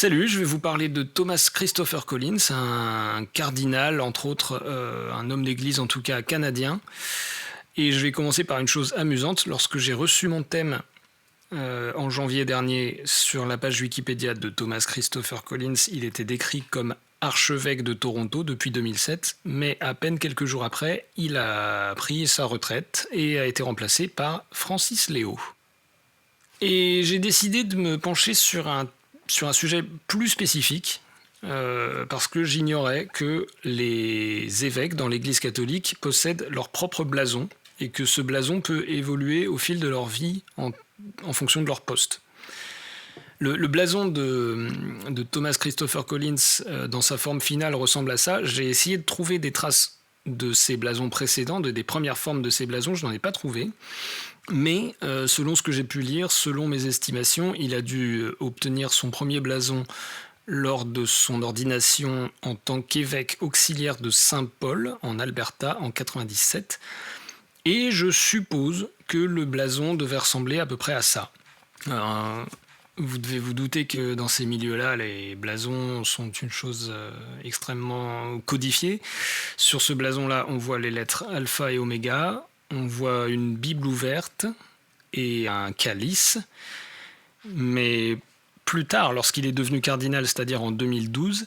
Salut, je vais vous parler de Thomas Christopher Collins, un cardinal, entre autres, un homme d'église en tout cas canadien. Et je vais commencer par une chose amusante. Lorsque j'ai reçu mon thème en janvier dernier sur la page Wikipédia de Thomas Christopher Collins, il était décrit comme archevêque de Toronto depuis 2007, mais à peine quelques jours après, il a pris sa retraite et a été remplacé par Francis Léo. Et j'ai décidé de me pencher sur un sujet plus spécifique, parce que j'ignorais que les évêques dans l'Église catholique possèdent leur propre blason et que ce blason peut évoluer au fil de leur vie en fonction de leur poste. Le blason de Thomas Christopher Collins dans sa forme finale ressemble à ça. J'ai essayé de trouver des traces de ces blasons précédents, des premières formes de ces blasons, je n'en ai pas trouvé. Mais selon ce que j'ai pu lire, selon mes estimations, il a dû obtenir son premier blason lors de son ordination en tant qu'évêque auxiliaire de Saint-Paul en Alberta en 97. Et je suppose que le blason devait ressembler à peu près à ça. Vous devez vous douter que dans ces milieux-là, les blasons sont une chose extrêmement codifiée. Sur ce blason-là, on voit les lettres alpha et oméga. On voit une Bible ouverte et un calice. Mais plus tard, lorsqu'il est devenu cardinal, c'est-à-dire en 2012,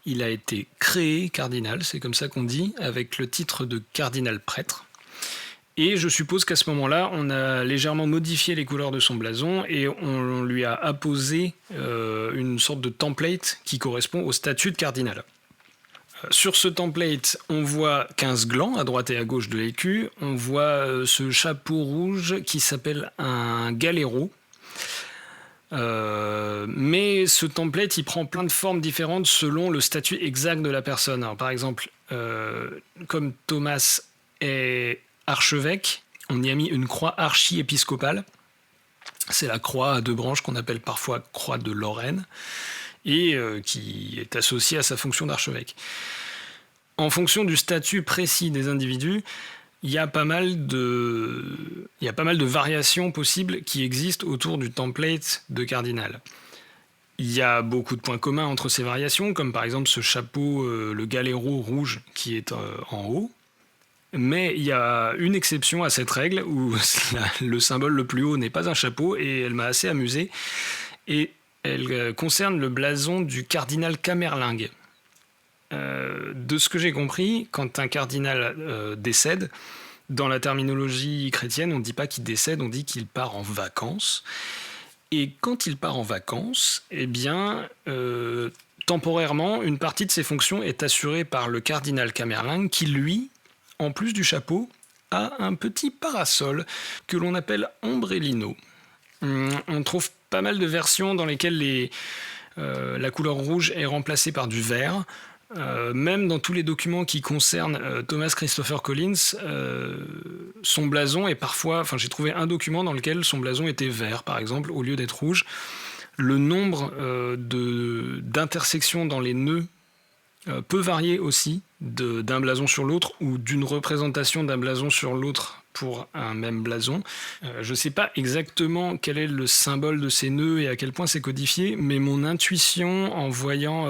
il a été créé cardinal, c'est comme ça qu'on dit, avec le titre de cardinal prêtre. Et je suppose qu'à ce moment-là, on a légèrement modifié les couleurs de son blason et on lui a apposé une sorte de template qui correspond au statut de cardinal. Sur ce template, on voit 15 glands à droite et à gauche de l'écu. On voit ce chapeau rouge qui s'appelle un galéro. Mais ce template, il prend plein de formes différentes selon le statut exact de la personne. Alors, par exemple, comme Thomas est archevêque, on y a mis une croix archiépiscopale. C'est la croix à deux branches qu'on appelle parfois croix de Lorraine et qui est associée à sa fonction d'archevêque. En fonction du statut précis des individus, il y a pas mal de variations possibles qui existent autour du template de cardinal. Il y a beaucoup de points communs entre ces variations, comme par exemple ce chapeau, le galéro rouge qui est en haut. Mais il y a une exception à cette règle où le symbole le plus haut n'est pas un chapeau et elle m'a assez amusé. Et elle concerne le blason du cardinal Camerlingue. De ce que j'ai compris, quand un cardinal décède, dans la terminologie chrétienne, on ne dit pas qu'il décède, on dit qu'il part en vacances. Et quand il part en vacances, eh bien, temporairement, une partie de ses fonctions est assurée par le cardinal Camerlingue qui, lui, en plus du chapeau, a un petit parasol que l'on appelle ombrellino. On trouve pas mal de versions dans lesquelles la couleur rouge est remplacée par du vert. Même dans tous les documents qui concernent Thomas Christopher Collins, son blason est parfois... Enfin, j'ai trouvé un document dans lequel son blason était vert, par exemple, au lieu d'être rouge. Le nombre d'intersections dans les nœuds peut varier aussi d'un blason sur l'autre ou d'une représentation d'un blason sur l'autre pour un même blason. Je ne sais pas exactement quel est le symbole de ces nœuds et à quel point c'est codifié, mais mon intuition en voyant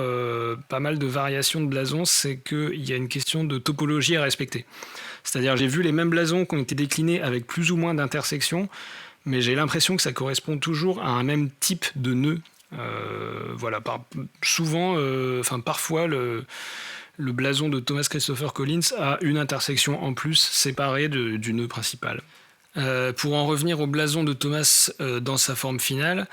pas mal de variations de blasons, c'est qu'il y a une question de topologie à respecter. C'est-à-dire j'ai vu les mêmes blasons qui ont été déclinés avec plus ou moins d'intersections, mais j'ai l'impression que ça correspond toujours à un même type de nœud. Voilà, parfois le blason de Thomas Christopher Collins a une intersection en plus séparée du nœud principal. Pour en revenir au blason de Thomas dans sa forme finale,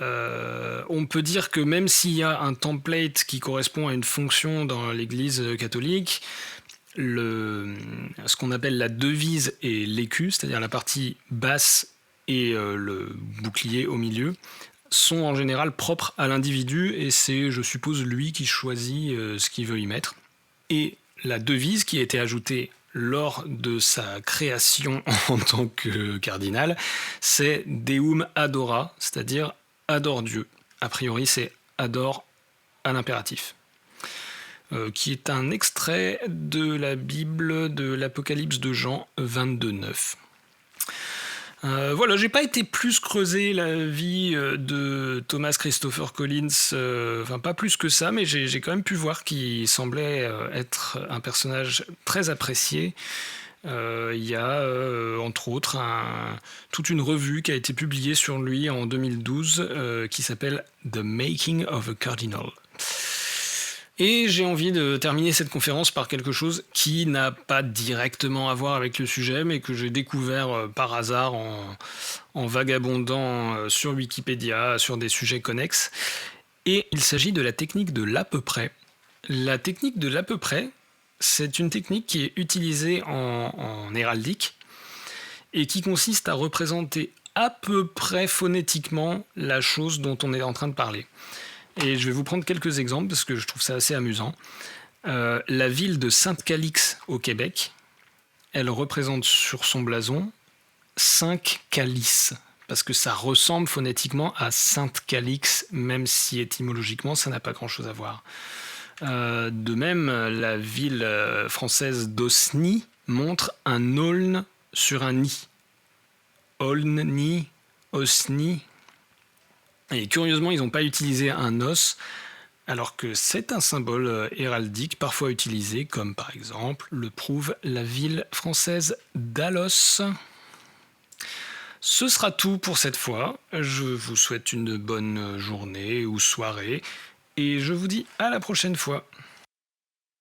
on peut dire que même s'il y a un template qui correspond à une fonction dans l'Église catholique, ce qu'on appelle la devise et l'écu, c'est-à-dire la partie basse et le bouclier au milieu, sont en général propres à l'individu et c'est, je suppose, lui qui choisit ce qu'il veut y mettre. Et la devise qui a été ajoutée lors de sa création en tant que cardinal, c'est Deum Adora, c'est-à-dire adore Dieu. A priori, c'est adore à l'impératif, qui est un extrait de la Bible de l'Apocalypse de Jean 22,9. Voilà, j'ai pas été plus creuser la vie de Thomas Christopher Collins, enfin pas plus que ça, mais j'ai quand même pu voir qu'il semblait être un personnage très apprécié. Il y a entre autres toute une revue qui a été publiée sur lui en 2012 qui s'appelle The Making of a Cardinal. Et j'ai envie de terminer cette conférence par quelque chose qui n'a pas directement à voir avec le sujet, mais que j'ai découvert par hasard en vagabondant sur Wikipédia, sur des sujets connexes. Et il s'agit de la technique de l'à peu près. La technique de l'à peu près, c'est une technique qui est utilisée en héraldique et qui consiste à représenter à peu près phonétiquement la chose dont on est en train de parler. Et je vais vous prendre quelques exemples parce que je trouve ça assez amusant. La ville de Sainte-Calix au Québec, elle représente sur son blason 5 calices, parce que ça ressemble phonétiquement à Sainte-Calix, même si étymologiquement ça n'a pas grand-chose à voir. De même, la ville française d'Osny montre un aulne sur un nid. Aulne-ni, Osny. Et curieusement, ils n'ont pas utilisé un os, alors que c'est un symbole héraldique parfois utilisé, comme par exemple le prouve la ville française d'Alos. Ce sera tout pour cette fois. Je vous souhaite une bonne journée ou soirée, et je vous dis à la prochaine fois.